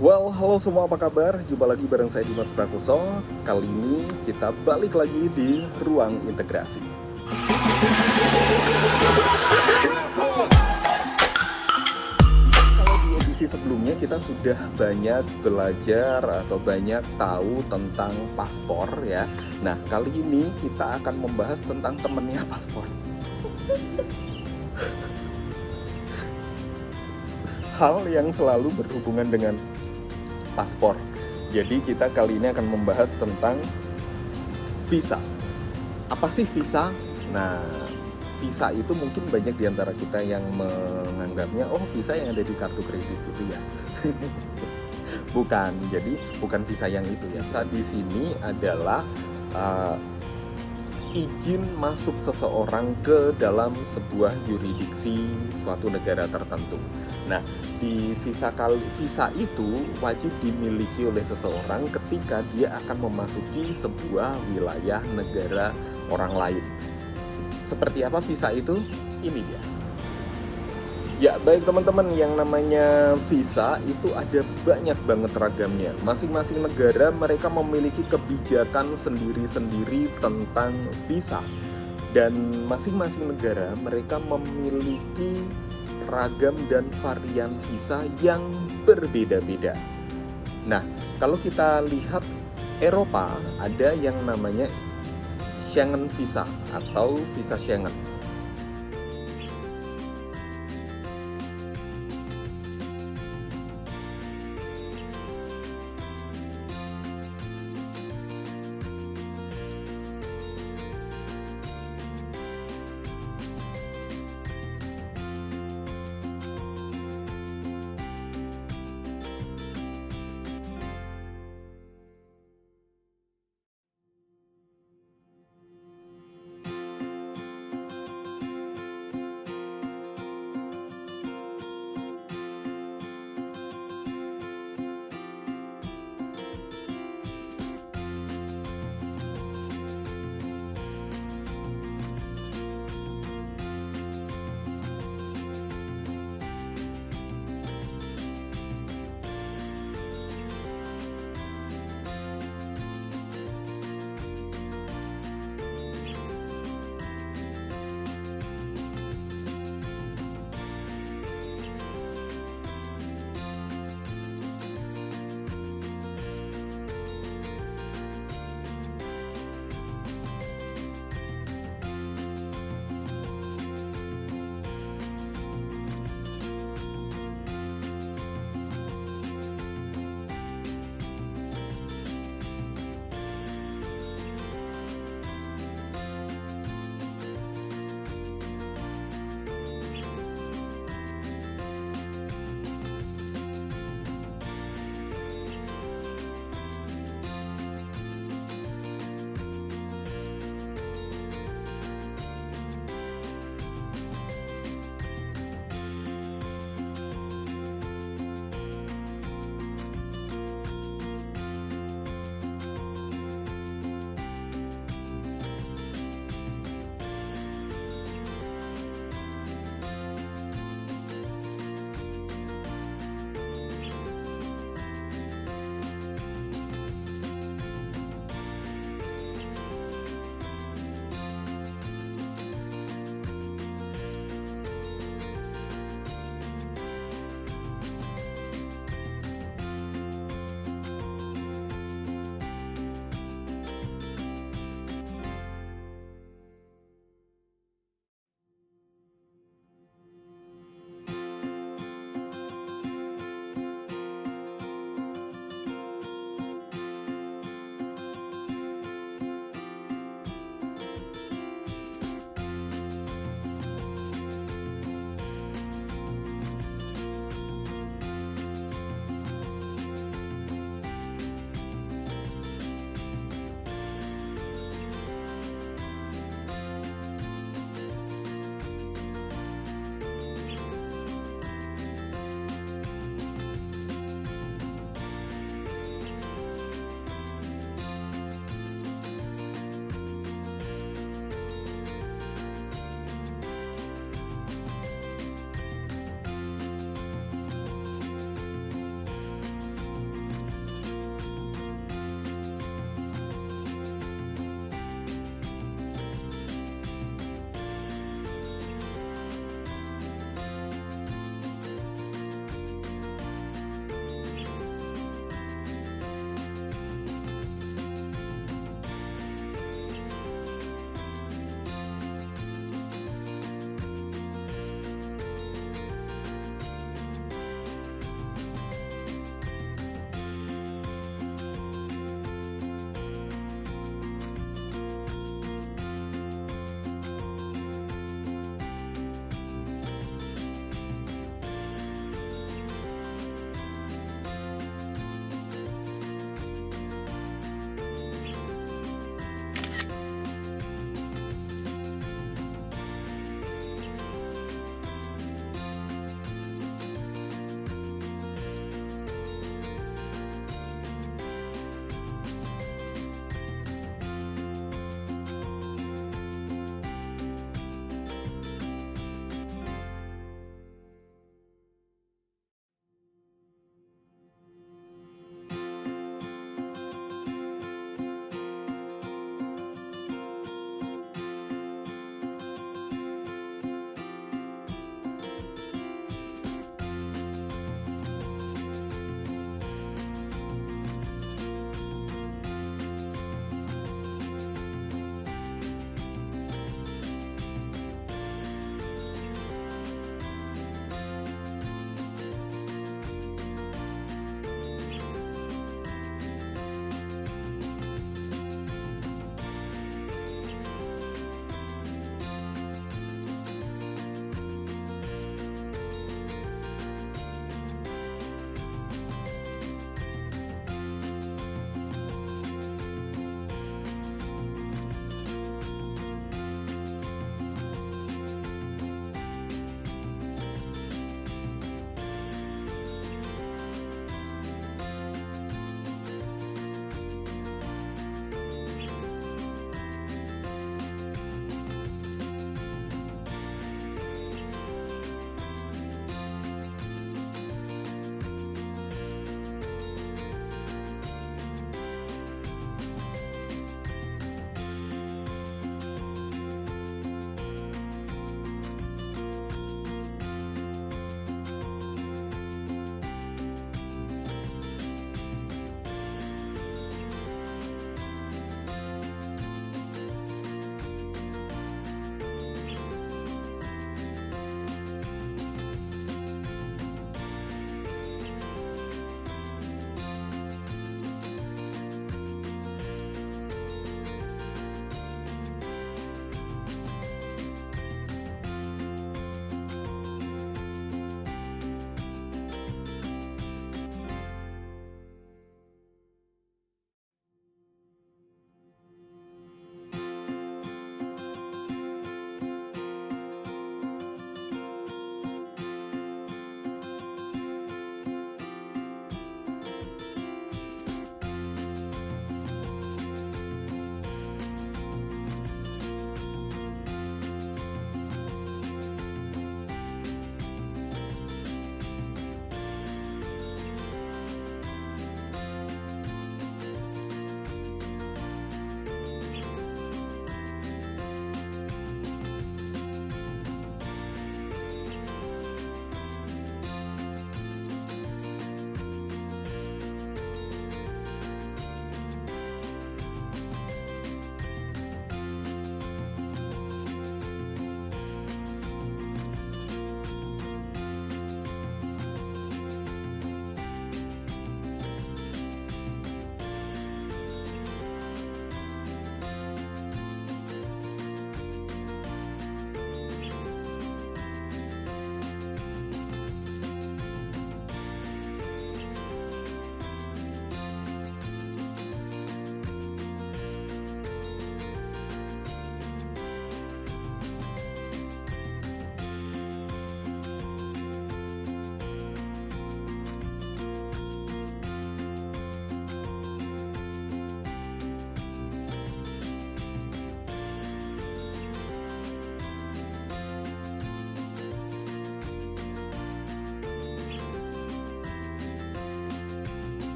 Well, halo semua, apa kabar? Jumpa lagi bareng saya Dimas Prakoso. Kali ini kita balik lagi di Ruang Integrasi. Kalau di edisi sebelumnya kita sudah banyak belajar atau banyak tahu tentang paspor ya. Nah, kali ini kita akan membahas tentang temennya paspor. Hal yang selalu berhubungan dengan paspor. Jadi kita kali ini akan membahas tentang visa. Apa sih visa? Nah, visa itu mungkin banyak di antara kita yang menganggapnya, oh visa yang ada di kartu kredit gitu ya. Bukan, jadi bukan visa yang itu ya. Visa di sini adalah uh, izin masuk seseorang ke dalam sebuah yurisdiksi suatu negara tertentu. Nah, di visa itu wajib dimiliki oleh seseorang ketika dia akan memasuki sebuah wilayah negara orang lain. Seperti apa visa itu? Ini dia. Ya, baik teman-teman, yang namanya visa itu ada banyak banget ragamnya. Masing-masing negara mereka memiliki kebijakan sendiri-sendiri tentang visa. Dan masing-masing negara mereka memiliki ragam dan varian visa yang berbeda-beda. Nah, kalau kita lihat Eropa ada yang namanya Schengen Visa atau visa Schengen.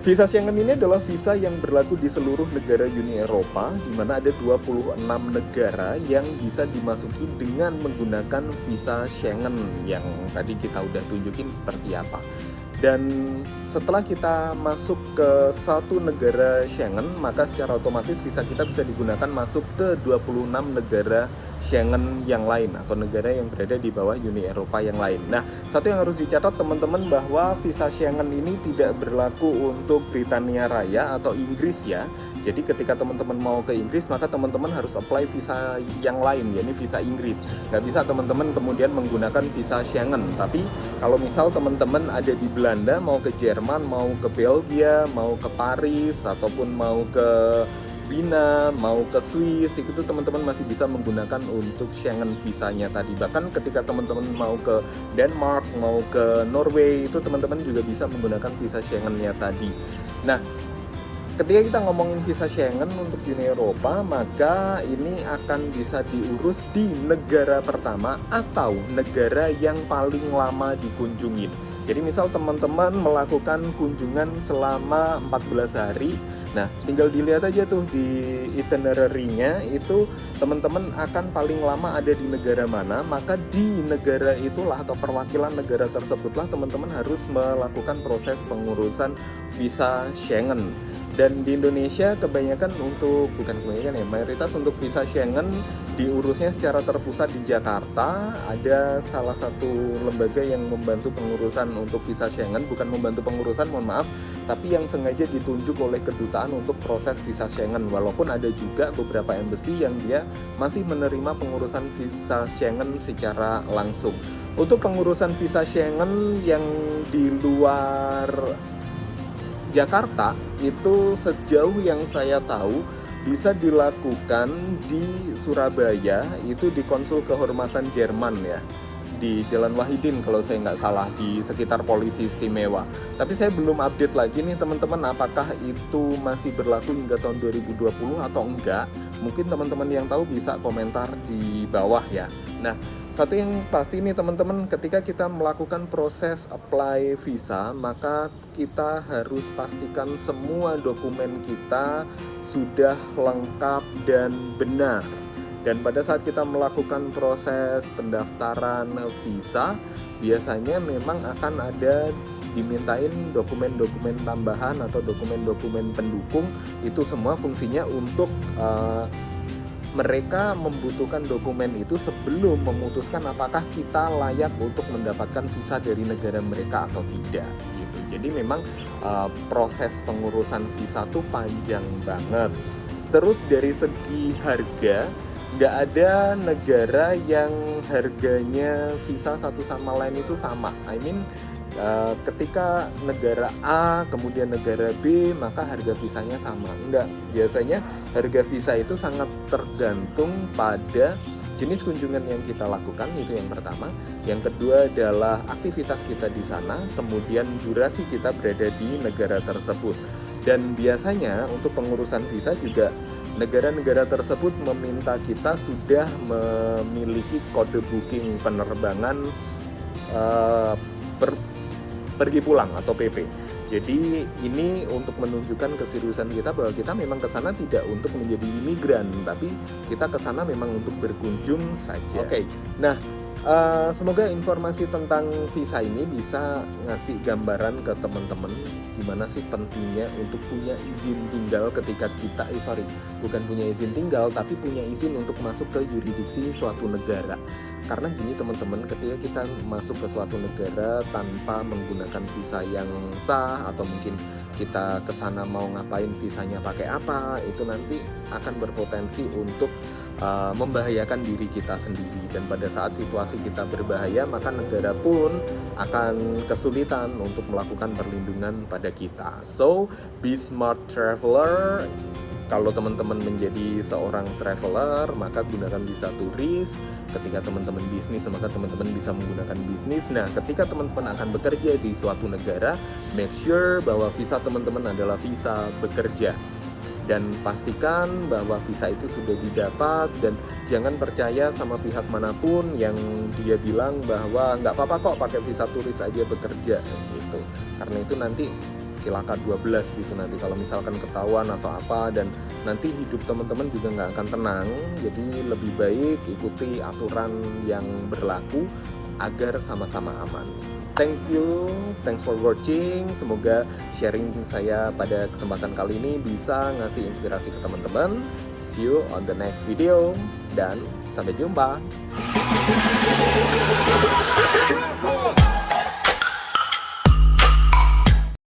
Visa Schengen ini adalah visa yang berlaku di seluruh negara Uni Eropa, di mana ada 26 negara yang bisa dimasuki dengan menggunakan visa Schengen yang tadi kita udah tunjukin seperti apa. Dan setelah kita masuk ke satu negara Schengen, maka secara otomatis visa kita bisa digunakan masuk ke 26 negara Schengen yang lain atau negara yang berada di bawah Uni Eropa yang lain. Nah, satu yang harus dicatat teman-teman bahwa visa Schengen ini tidak berlaku untuk Britania Raya atau Inggris ya. Jadi ketika teman-teman mau ke Inggris, maka teman-teman harus apply visa yang lain, yakni visa Inggris. Nggak bisa teman-teman kemudian menggunakan visa Schengen. Tapi kalau misal teman-teman ada di Belanda, mau ke Jerman, mau ke Belgia, mau ke Paris, ataupun mau ke Wina, mau ke Swiss, itu teman-teman masih bisa menggunakan untuk Schengen visanya tadi. Bahkan ketika teman-teman mau ke Denmark, mau ke Norway, itu teman-teman juga bisa menggunakan visa Schengen-nya tadi. Nah, ketika kita ngomongin visa Schengen untuk Uni Eropa, maka ini akan bisa diurus di negara pertama atau negara yang paling lama dikunjungin. Jadi misal teman-teman melakukan kunjungan selama 14 hari, nah tinggal dilihat aja tuh di itinerary-nya itu teman-teman akan paling lama ada di negara mana, maka di negara itulah atau perwakilan negara tersebutlah teman-teman harus melakukan proses pengurusan visa Schengen. Dan di Indonesia mayoritas untuk visa Schengen diurusnya secara terpusat di Jakarta. Ada salah satu lembaga yang membantu pengurusan untuk visa Schengen, bukan membantu pengurusan, mohon maaf, tapi yang sengaja ditunjuk oleh kedutaan untuk proses visa Schengen. Walaupun ada juga beberapa embassy yang dia masih menerima pengurusan visa Schengen secara langsung. Untuk pengurusan visa Schengen yang di luar Jakarta itu sejauh yang saya tahu bisa dilakukan di Surabaya, itu di Konsul Kehormatan Jerman ya, di Jalan Wahidin kalau saya nggak salah, di sekitar Polisi Istimewa. Tapi saya belum update lagi nih teman-teman, apakah itu masih berlaku hingga tahun 2020 atau enggak. Mungkin teman-teman yang tahu bisa komentar di bawah ya. Nah, satu yang pasti nih teman-teman, ketika kita melakukan proses apply visa, maka kita harus pastikan semua dokumen kita sudah lengkap dan benar. Dan pada saat kita melakukan proses pendaftaran visa, biasanya memang akan ada dimintain dokumen-dokumen tambahan atau dokumen-dokumen pendukung. Itu semua fungsinya untuk mereka membutuhkan dokumen itu sebelum memutuskan apakah kita layak untuk mendapatkan visa dari negara mereka atau tidak gitu. Jadi memang proses pengurusan visa tuh panjang banget. Terus dari segi harga, nggak ada negara yang harganya visa satu sama lain itu sama. Ketika negara A kemudian negara B, maka harga visanya sama. Enggak, biasanya harga visa itu sangat tergantung pada jenis kunjungan yang kita lakukan, itu yang pertama. Yang kedua adalah aktivitas kita di sana, kemudian durasi kita berada di negara tersebut. Dan biasanya untuk pengurusan visa juga negara-negara tersebut meminta kita sudah memiliki kode booking penerbangan pergi pulang atau PP. Jadi ini untuk menunjukkan keseriusan kita bahwa kita memang ke sana tidak untuk menjadi imigran, tapi kita ke sana memang untuk berkunjung saja. Oke. Nah, semoga informasi tentang visa ini bisa ngasih gambaran ke teman-teman gimana sih pentingnya untuk punya izin tinggal ketika kita bukan punya izin tinggal tapi punya izin untuk masuk ke yurisdiksi suatu negara. Karena gini teman-teman, ketika kita masuk ke suatu negara tanpa menggunakan visa yang sah, atau mungkin kita ke sana mau ngapain visanya pakai apa, itu nanti akan berpotensi untuk membahayakan diri kita sendiri. Dan pada saat situasi kita berbahaya, maka negara pun akan kesulitan untuk melakukan perlindungan pada kita. So, be smart traveler. Kalau teman-teman menjadi seorang traveler, maka gunakan visa turis. Ketika teman-teman bisnis, maka teman-teman bisa menggunakan bisnis. Nah, ketika teman-teman akan bekerja di suatu negara, make sure bahwa visa teman-teman adalah visa bekerja. Dan pastikan bahwa visa itu sudah didapat, dan jangan percaya sama pihak manapun yang dia bilang bahwa nggak apa-apa kok pakai visa turis aja bekerja gitu. Karena itu nanti cilaka 12 gitu nanti kalau misalkan ketahuan atau apa, dan nanti hidup teman-teman juga nggak akan tenang. Jadi lebih baik ikuti aturan yang berlaku agar sama-sama aman. Thank you, thanks for watching. Semoga sharing saya pada kesempatan kali ini bisa ngasih inspirasi ke teman-teman. See you on the next video dan sampai jumpa.